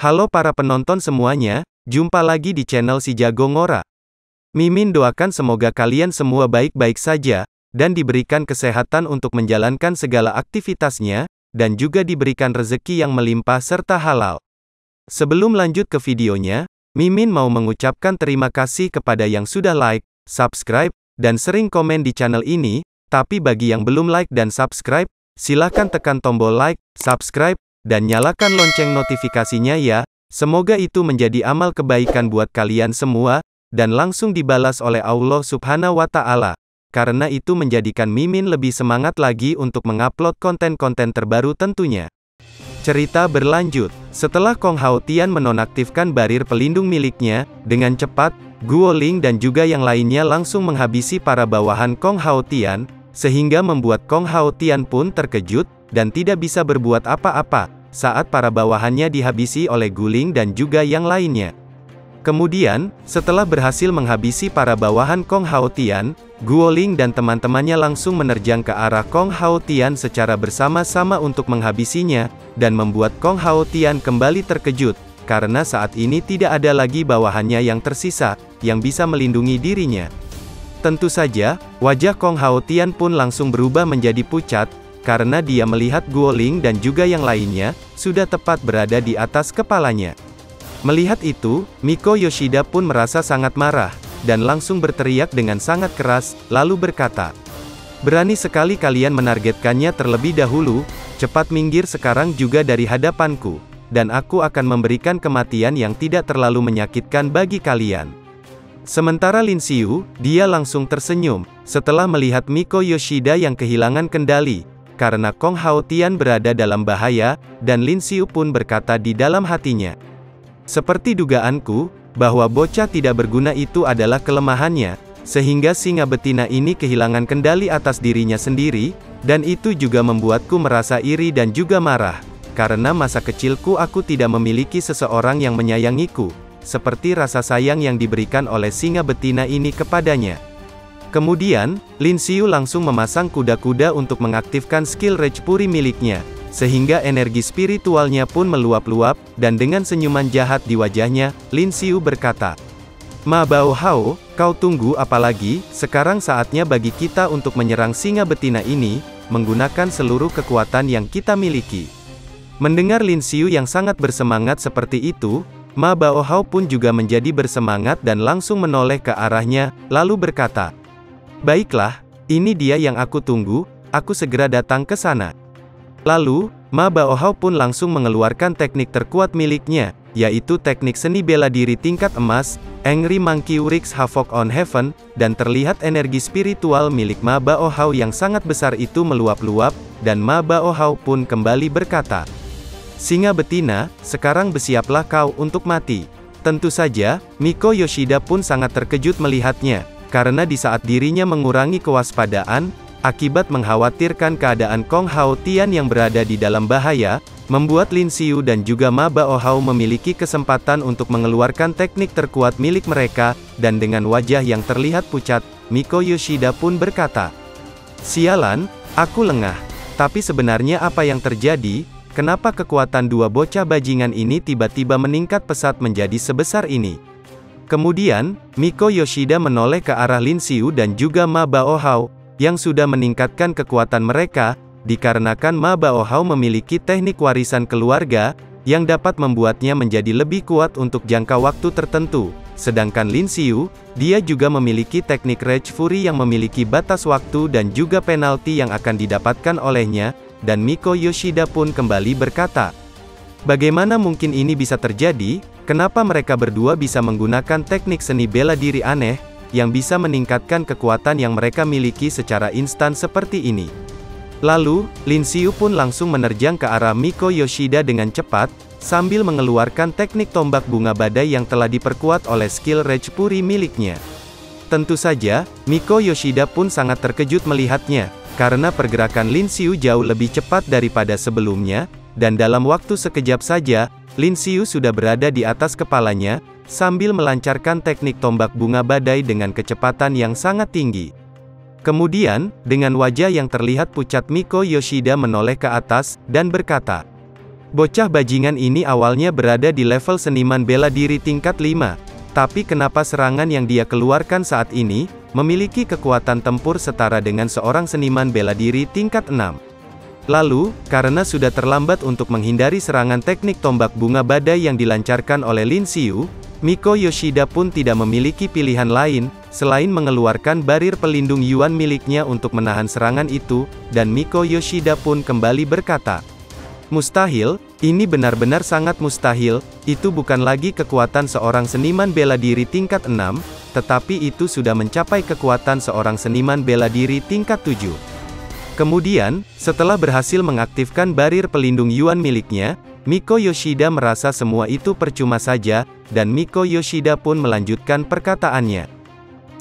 Halo para penonton semuanya, jumpa lagi di channel Si Jago Ngora. Mimin doakan semoga kalian semua baik-baik saja, dan diberikan kesehatan untuk menjalankan segala aktivitasnya, dan juga diberikan rezeki yang melimpah serta halal. Sebelum lanjut ke videonya, Mimin mau mengucapkan terima kasih kepada yang sudah like, subscribe, dan sering komen di channel ini, tapi bagi yang belum like dan subscribe, silahkan tekan tombol like, subscribe, dan nyalakan lonceng notifikasinya ya, semoga itu menjadi amal kebaikan buat kalian semua, dan langsung dibalas oleh Allah Subhanahu wa Ta'ala. Karena itu menjadikan Mimin lebih semangat lagi untuk mengupload konten-konten terbaru tentunya. Cerita berlanjut, setelah Kong Hao Tian menonaktifkan barir pelindung miliknya, dengan cepat, Guo Ling dan juga yang lainnya langsung menghabisi para bawahan Kong Hao Tian, sehingga membuat Kong Hao Tian pun terkejut, dan tidak bisa berbuat apa-apa, saat para bawahannya dihabisi oleh Guling dan juga yang lainnya. Kemudian, setelah berhasil menghabisi para bawahan Kong Hao Tian, Guo Ling dan teman-temannya langsung menerjang ke arah Kong Hao Tian secara bersama-sama untuk menghabisinya, dan membuat Kong Hao Tian kembali terkejut, karena saat ini tidak ada lagi bawahannya yang tersisa, yang bisa melindungi dirinya. Tentu saja, wajah Kong Hao Tian pun langsung berubah menjadi pucat, karena dia melihat Guo Ling dan juga yang lainnya, sudah tepat berada di atas kepalanya. Melihat itu, Miko Yoshida pun merasa sangat marah, dan langsung berteriak dengan sangat keras, lalu berkata, "Berani sekali kalian menargetkannya terlebih dahulu, cepat minggir sekarang juga dari hadapanku, dan aku akan memberikan kematian yang tidak terlalu menyakitkan bagi kalian." Sementara Lin Xiu, dia langsung tersenyum, setelah melihat Miko Yoshida yang kehilangan kendali, karena Kong Hao Tian berada dalam bahaya, dan Lin Xiu pun berkata di dalam hatinya, "Seperti dugaanku, bahwa bocah tidak berguna itu adalah kelemahannya, sehingga singa betina ini kehilangan kendali atas dirinya sendiri, dan itu juga membuatku merasa iri dan juga marah, karena masa kecilku aku tidak memiliki seseorang yang menyayangiku, seperti rasa sayang yang diberikan oleh singa betina ini kepadanya." Kemudian, Lin Xiu langsung memasang kuda-kuda untuk mengaktifkan skill Rage Puri miliknya, sehingga energi spiritualnya pun meluap-luap, dan dengan senyuman jahat di wajahnya, Lin Xiu berkata, "Ma Bao Hao, kau tunggu apa lagi? Sekarang saatnya bagi kita untuk menyerang singa betina ini, menggunakan seluruh kekuatan yang kita miliki." Mendengar Lin Xiu yang sangat bersemangat seperti itu, Ma Bao Hao pun juga menjadi bersemangat dan langsung menoleh ke arahnya, lalu berkata, "Baiklah, ini dia yang aku tunggu, aku segera datang ke sana." Lalu, Ma Bao Hao pun langsung mengeluarkan teknik terkuat miliknya, yaitu teknik seni bela diri tingkat emas, Angry Monkey Wreaks Havoc on Heaven, dan terlihat energi spiritual milik Ma Bao Hao yang sangat besar itu meluap-luap, dan Ma Bao Hao pun kembali berkata, "Singa betina, sekarang bersiaplah kau untuk mati." Tentu saja, Miko Yoshida pun sangat terkejut melihatnya, karena di saat dirinya mengurangi kewaspadaan, akibat mengkhawatirkan keadaan Kong Hao Tian yang berada di dalam bahaya, membuat Lin Xiu dan juga Ma Bao Hao memiliki kesempatan untuk mengeluarkan teknik terkuat milik mereka, dan dengan wajah yang terlihat pucat, Miko Yoshida pun berkata, "Sialan, aku lengah. Tapi sebenarnya apa yang terjadi? Kenapa kekuatan dua bocah bajingan ini tiba-tiba meningkat pesat menjadi sebesar ini?" Kemudian, Miko Yoshida menoleh ke arah Lin Xiu dan juga Ma Bao Hao, yang sudah meningkatkan kekuatan mereka, dikarenakan Ma Bao Hao memiliki teknik warisan keluarga, yang dapat membuatnya menjadi lebih kuat untuk jangka waktu tertentu. Sedangkan Lin Xiu, dia juga memiliki teknik Rage Fury yang memiliki batas waktu dan juga penalti yang akan didapatkan olehnya, dan Miko Yoshida pun kembali berkata, "Bagaimana mungkin ini bisa terjadi? Kenapa mereka berdua bisa menggunakan teknik seni bela diri aneh, yang bisa meningkatkan kekuatan yang mereka miliki secara instan seperti ini?" Lalu, Lin Xiu pun langsung menerjang ke arah Miko Yoshida dengan cepat, sambil mengeluarkan teknik tombak bunga badai yang telah diperkuat oleh skill Rage Puri miliknya. Tentu saja, Miko Yoshida pun sangat terkejut melihatnya, karena pergerakan Lin Xiu jauh lebih cepat daripada sebelumnya, dan dalam waktu sekejap saja, Lin Xiu sudah berada di atas kepalanya, sambil melancarkan teknik tombak bunga badai dengan kecepatan yang sangat tinggi. Kemudian, dengan wajah yang terlihat pucat Miko Yoshida menoleh ke atas, dan berkata, Bocah bajingan ini awalnya berada di level seniman bela diri tingkat 5. Tapi kenapa serangan yang dia keluarkan saat ini, memiliki kekuatan tempur setara dengan seorang seniman bela diri tingkat 6? Lalu, karena sudah terlambat untuk menghindari serangan teknik tombak bunga badai yang dilancarkan oleh Lin Xiu, Miko Yoshida pun tidak memiliki pilihan lain, selain mengeluarkan barir pelindung Yuan miliknya untuk menahan serangan itu, dan Miko Yoshida pun kembali berkata, "Mustahil, ini benar-benar sangat mustahil, itu bukan lagi kekuatan seorang seniman bela diri tingkat 6, tetapi itu sudah mencapai kekuatan seorang seniman bela diri tingkat 7. Kemudian, setelah berhasil mengaktifkan barir pelindung Yuan miliknya, Miko Yoshida merasa semua itu percuma saja, dan Miko Yoshida pun melanjutkan perkataannya.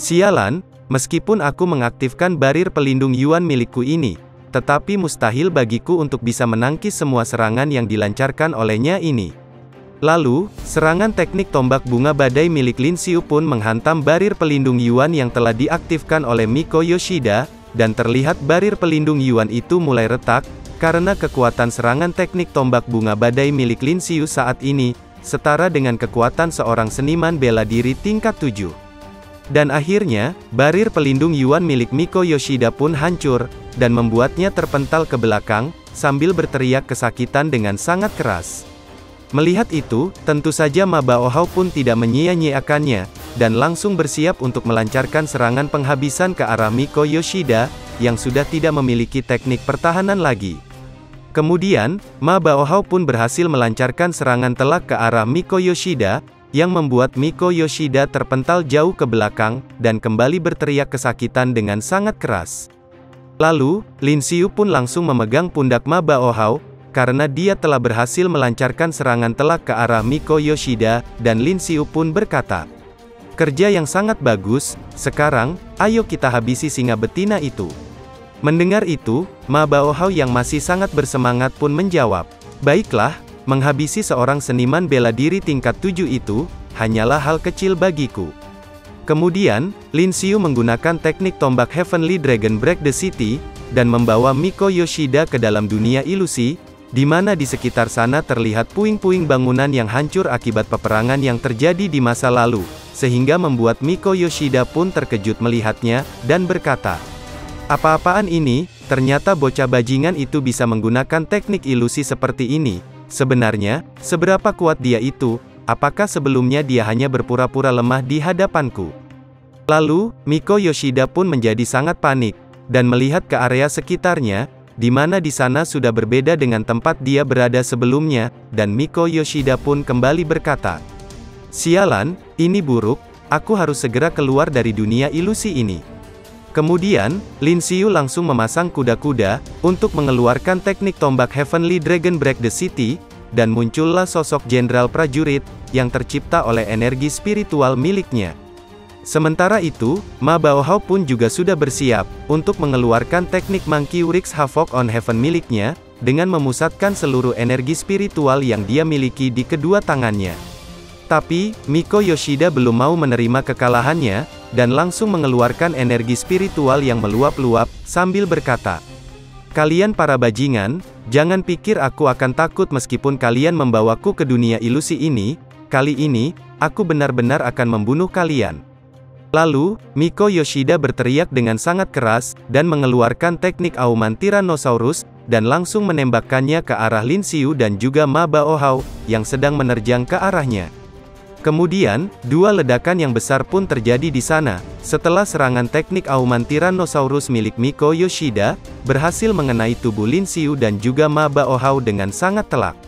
"Sialan, meskipun aku mengaktifkan barir pelindung Yuan milikku ini, tetapi mustahil bagiku untuk bisa menangkis semua serangan yang dilancarkan olehnya ini." Lalu, serangan teknik tombak bunga badai milik Lin Xiu pun menghantam barir pelindung Yuan yang telah diaktifkan oleh Miko Yoshida, dan terlihat barir pelindung Yuan itu mulai retak, karena kekuatan serangan teknik tombak bunga badai milik Lin Xiu saat ini, setara dengan kekuatan seorang seniman bela diri tingkat 7. Dan akhirnya, barir pelindung Yuan milik Miko Yoshida pun hancur, dan membuatnya terpental ke belakang, sambil berteriak kesakitan dengan sangat keras. Melihat itu, tentu saja Ma Baohao pun tidak menyia-nyiakannya, dan langsung bersiap untuk melancarkan serangan penghabisan ke arah Miko Yoshida, yang sudah tidak memiliki teknik pertahanan lagi. Kemudian, Ma Baohao pun berhasil melancarkan serangan telak ke arah Miko Yoshida, yang membuat Miko Yoshida terpental jauh ke belakang, dan kembali berteriak kesakitan dengan sangat keras. Lalu, Lin Xiu pun langsung memegang pundak Ma Baohao, karena dia telah berhasil melancarkan serangan telak ke arah Miko Yoshida, dan Lin Xiu pun berkata, "Kerja yang sangat bagus, sekarang, ayo kita habisi singa betina itu." Mendengar itu, Ma Baohao yang masih sangat bersemangat pun menjawab, "Baiklah, menghabisi seorang seniman bela diri tingkat 7 itu, hanyalah hal kecil bagiku." Kemudian, Lin Xiu menggunakan teknik tombak Heavenly Dragon Break the City, dan membawa Miko Yoshida ke dalam dunia ilusi, di mana di sekitar sana terlihat puing-puing bangunan yang hancur akibat peperangan yang terjadi di masa lalu, sehingga membuat Miko Yoshida pun terkejut melihatnya, dan berkata, "Apa-apaan ini? Ternyata bocah bajingan itu bisa menggunakan teknik ilusi seperti ini. Sebenarnya, seberapa kuat dia itu? Apakah sebelumnya dia hanya berpura-pura lemah di hadapanku?" Lalu, Miko Yoshida pun menjadi sangat panik, dan melihat ke area sekitarnya, di mana di sana sudah berbeda dengan tempat dia berada sebelumnya, dan Miko Yoshida pun kembali berkata, "Sialan, ini buruk, aku harus segera keluar dari dunia ilusi ini." Kemudian, Lin Xiu langsung memasang kuda-kuda, untuk mengeluarkan teknik tombak Heavenly Dragon Break the City, dan muncullah sosok jenderal prajurit, yang tercipta oleh energi spiritual miliknya. Sementara itu, Ma Baohao pun juga sudah bersiap, untuk mengeluarkan teknik Monkey Wrench Havoc on Heaven miliknya, dengan memusatkan seluruh energi spiritual yang dia miliki di kedua tangannya. Tapi, Miko Yoshida belum mau menerima kekalahannya, dan langsung mengeluarkan energi spiritual yang meluap-luap, sambil berkata, "Kalian para bajingan, jangan pikir aku akan takut meskipun kalian membawaku ke dunia ilusi ini, kali ini, aku benar-benar akan membunuh kalian." Lalu, Miko Yoshida berteriak dengan sangat keras, dan mengeluarkan teknik auman Tyrannosaurus, dan langsung menembakkannya ke arah Lin Xiu dan juga Ma Baohao, yang sedang menerjang ke arahnya. Kemudian, dua ledakan yang besar pun terjadi di sana, setelah serangan teknik auman Tyrannosaurus milik Miko Yoshida, berhasil mengenai tubuh Lin Xiu dan juga Ma Baohao dengan sangat telak.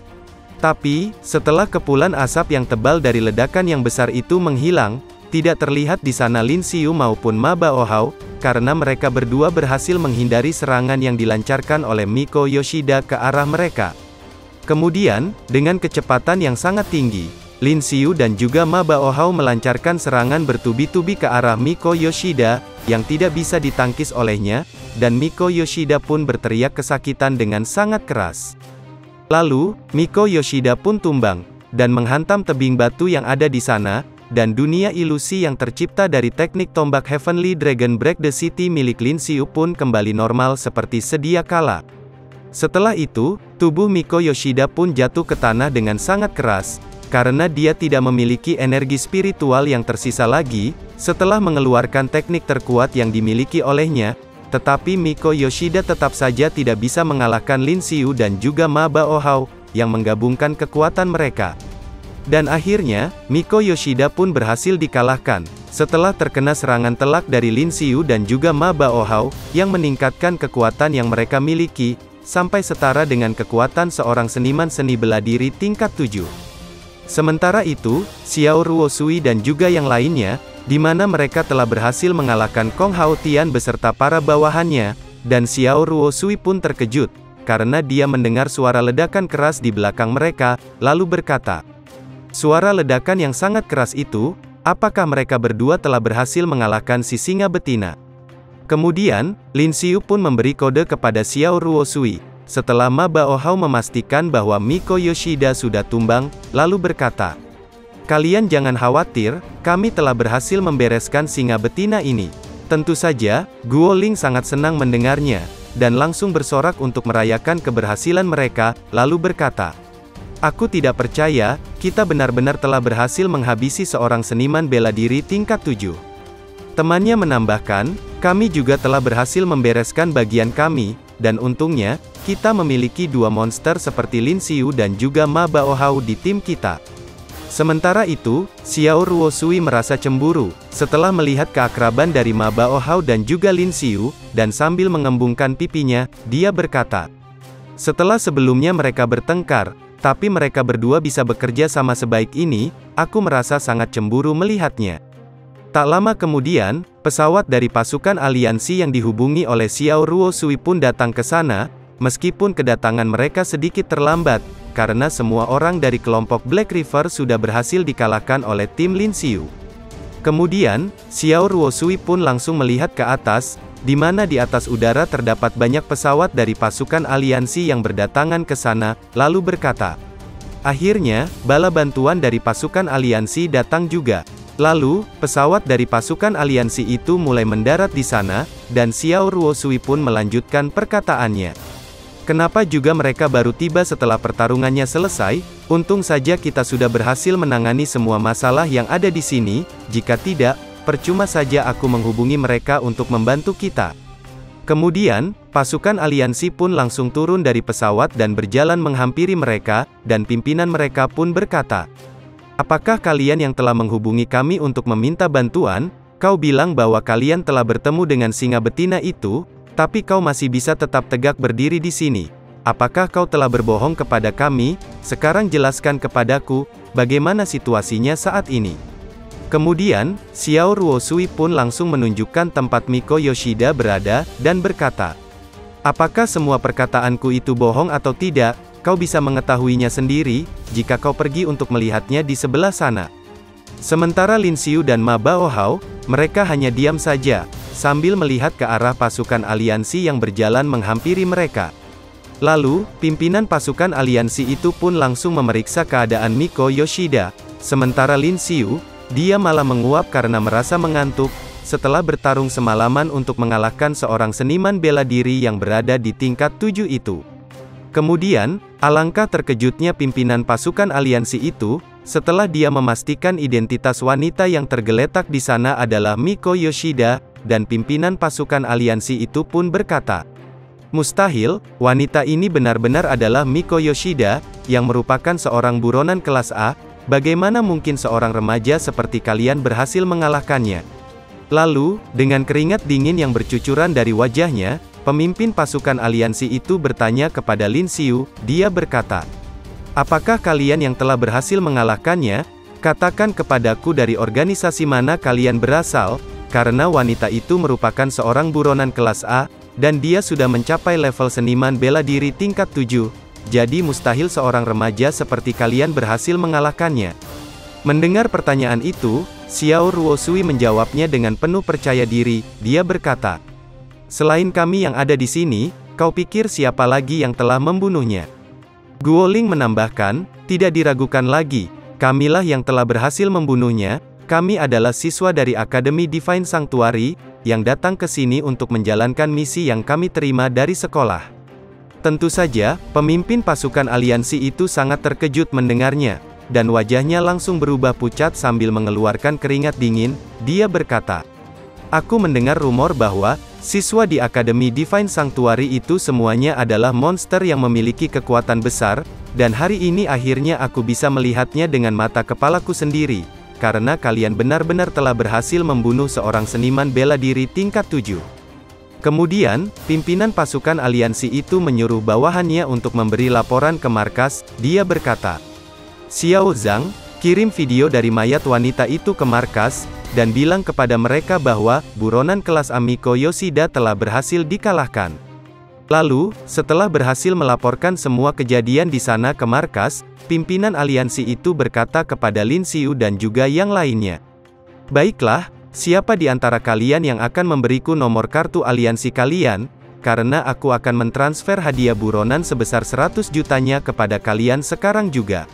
Tapi, setelah kepulan asap yang tebal dari ledakan yang besar itu menghilang, tidak terlihat di sana Lin Xiu maupun Ma Baohao, karena mereka berdua berhasil menghindari serangan yang dilancarkan oleh Miko Yoshida ke arah mereka. Kemudian, dengan kecepatan yang sangat tinggi, Lin Xiu dan juga Ma Baohao melancarkan serangan bertubi-tubi ke arah Miko Yoshida, yang tidak bisa ditangkis olehnya, dan Miko Yoshida pun berteriak kesakitan dengan sangat keras. Lalu, Miko Yoshida pun tumbang, dan menghantam tebing batu yang ada di sana, dan dunia ilusi yang tercipta dari teknik tombak Heavenly Dragon Break the City milik Lin Xiu pun kembali normal seperti sedia kala. Setelah itu, Tubuh Miko Yoshida pun jatuh ke tanah dengan sangat keras, karena dia tidak memiliki energi spiritual yang tersisa lagi, setelah mengeluarkan teknik terkuat yang dimiliki olehnya. Tetapi Miko Yoshida tetap saja tidak bisa mengalahkan Lin Xiu dan juga Ma Baohao, yang menggabungkan kekuatan mereka. Dan akhirnya, Miko Yoshida pun berhasil dikalahkan, setelah terkena serangan telak dari Lin Xiu dan juga Ma Baohao, yang meningkatkan kekuatan yang mereka miliki, sampai setara dengan kekuatan seorang seniman seni bela diri tingkat 7. Sementara itu, Xiao Ruosui dan juga yang lainnya, di mana mereka telah berhasil mengalahkan Kong Hao Tian beserta para bawahannya, dan Xiao Ruosui pun terkejut, karena dia mendengar suara ledakan keras di belakang mereka, lalu berkata, "Suara ledakan yang sangat keras itu, apakah mereka berdua telah berhasil mengalahkan si singa betina?" Kemudian, Lin Xiu pun memberi kode kepada Xiao Ruosui, setelah Ma Baohao memastikan bahwa Miko Yoshida sudah tumbang, lalu berkata, "Kalian jangan khawatir, kami telah berhasil membereskan singa betina ini." Tentu saja, Guo Ling sangat senang mendengarnya, dan langsung bersorak untuk merayakan keberhasilan mereka, lalu berkata, "Aku tidak percaya, kita benar-benar telah berhasil menghabisi seorang seniman bela diri tingkat 7. Temannya menambahkan, "Kami juga telah berhasil membereskan bagian kami, dan untungnya, kita memiliki dua monster seperti Lin Xiu dan juga Ma Baohao di tim kita." Sementara itu, Xiao Ruosui merasa cemburu, setelah melihat keakraban dari Ma Baohao dan juga Lin Xiu, dan sambil mengembungkan pipinya, dia berkata, "Setelah sebelumnya mereka bertengkar, tapi mereka berdua bisa bekerja sama sebaik ini, aku merasa sangat cemburu melihatnya." Tak lama kemudian, pesawat dari pasukan aliansi yang dihubungi oleh Xiao Ruosui pun datang ke sana, meskipun kedatangan mereka sedikit terlambat, karena semua orang dari kelompok Black River sudah berhasil dikalahkan oleh tim Lin Xiu. Kemudian, Xiao Ruosui pun langsung melihat ke atas, di mana di atas udara terdapat banyak pesawat dari pasukan aliansi yang berdatangan ke sana, lalu berkata, "Akhirnya, bala bantuan dari pasukan aliansi datang juga." Lalu, pesawat dari pasukan aliansi itu mulai mendarat di sana, dan Xiao Ruosui pun melanjutkan perkataannya. "Kenapa juga mereka baru tiba setelah pertarungannya selesai? Untung saja kita sudah berhasil menangani semua masalah yang ada di sini, jika tidak, percuma saja aku menghubungi mereka untuk membantu kita." Kemudian, pasukan aliansi pun langsung turun dari pesawat dan berjalan menghampiri mereka, dan pimpinan mereka pun berkata, "Apakah kalian yang telah menghubungi kami untuk meminta bantuan? Kau bilang bahwa kalian telah bertemu dengan singa betina itu, tapi kau masih bisa tetap tegak berdiri di sini. Apakah kau telah berbohong kepada kami? Sekarang jelaskan kepadaku, bagaimana situasinya saat ini?" Kemudian, Xiao Ruosui pun langsung menunjukkan tempat Miko Yoshida berada, dan berkata, "Apakah semua perkataanku itu bohong atau tidak? Kau bisa mengetahuinya sendiri, jika kau pergi untuk melihatnya di sebelah sana." Sementara Lin Xiu dan Ma Baohao, mereka hanya diam saja, sambil melihat ke arah pasukan aliansi yang berjalan menghampiri mereka. Lalu, pimpinan pasukan aliansi itu pun langsung memeriksa keadaan Miko Yoshida, sementara Lin Xiu, dia malah menguap karena merasa mengantuk, setelah bertarung semalaman untuk mengalahkan seorang seniman bela diri yang berada di tingkat 7 itu. Kemudian, alangkah terkejutnya pimpinan pasukan aliansi itu, setelah dia memastikan identitas wanita yang tergeletak di sana adalah Miko Yoshida, dan pimpinan pasukan aliansi itu pun berkata, "Mustahil, wanita ini benar-benar adalah Miko Yoshida, yang merupakan seorang buronan kelas A, bagaimana mungkin seorang remaja seperti kalian berhasil mengalahkannya?" Lalu, dengan keringat dingin yang bercucuran dari wajahnya, pemimpin pasukan aliansi itu bertanya kepada Lin Xiu, dia berkata, "Apakah kalian yang telah berhasil mengalahkannya? Katakan kepadaku dari organisasi mana kalian berasal, karena wanita itu merupakan seorang buronan kelas A, dan dia sudah mencapai level seniman bela diri tingkat 7, jadi mustahil seorang remaja seperti kalian berhasil mengalahkannya." Mendengar pertanyaan itu, Xiao Ruosui menjawabnya dengan penuh percaya diri, dia berkata, "Selain kami yang ada di sini, kau pikir siapa lagi yang telah membunuhnya?" Guo Ling menambahkan, "Tidak diragukan lagi, kamilah yang telah berhasil membunuhnya. Kami adalah siswa dari Akademi Divine Sanctuary, yang datang ke sini untuk menjalankan misi yang kami terima dari sekolah." Tentu saja, pemimpin pasukan aliansi itu sangat terkejut mendengarnya, dan wajahnya langsung berubah pucat sambil mengeluarkan keringat dingin. Dia berkata, "Aku mendengar rumor bahwa siswa di Akademi Divine Sanctuary itu semuanya adalah monster yang memiliki kekuatan besar, dan hari ini akhirnya aku bisa melihatnya dengan mata kepalaku sendiri, karena kalian benar-benar telah berhasil membunuh seorang seniman bela diri tingkat 7. Kemudian, pimpinan pasukan aliansi itu menyuruh bawahannya untuk memberi laporan ke markas. Dia berkata, "Xiao Zhang, kirim video dari mayat wanita itu ke markas, dan bilang kepada mereka bahwa buronan kelas Amiko Yoshida telah berhasil dikalahkan." Lalu, setelah berhasil melaporkan semua kejadian di sana ke markas, pimpinan aliansi itu berkata kepada Lin Xiu dan juga yang lainnya, "Baiklah, siapa di antara kalian yang akan memberiku nomor kartu aliansi kalian, karena aku akan mentransfer hadiah buronan sebesar 100 jutanya kepada kalian sekarang juga."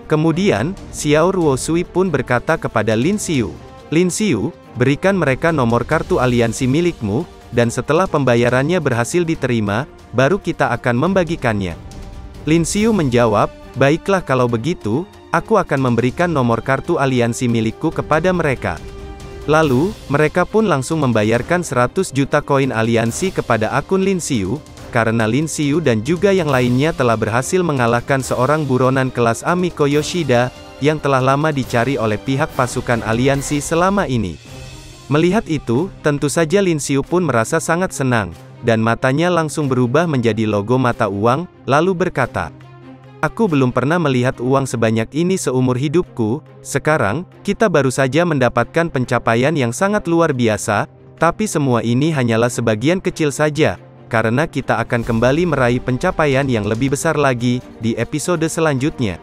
Kemudian, Xiao Ruosui pun berkata kepada Lin Xiu, "Lin Xiu, berikan mereka nomor kartu aliansi milikmu, dan setelah pembayarannya berhasil diterima, baru kita akan membagikannya." Lin Xiu menjawab, "Baiklah kalau begitu, aku akan memberikan nomor kartu aliansi milikku kepada mereka." Lalu, mereka pun langsung membayarkan 100 juta koin aliansi kepada akun Lin Xiu, karena Lin Xiu dan juga yang lainnya telah berhasil mengalahkan seorang buronan kelas Amiko Yoshida, yang telah lama dicari oleh pihak pasukan aliansi selama ini. Melihat itu, tentu saja Lin Xiu pun merasa sangat senang, dan matanya langsung berubah menjadi logo mata uang, lalu berkata, "Aku belum pernah melihat uang sebanyak ini seumur hidupku. Sekarang, kita baru saja mendapatkan pencapaian yang sangat luar biasa, tapi semua ini hanyalah sebagian kecil saja, karena kita akan kembali meraih pencapaian yang lebih besar lagi di episode selanjutnya."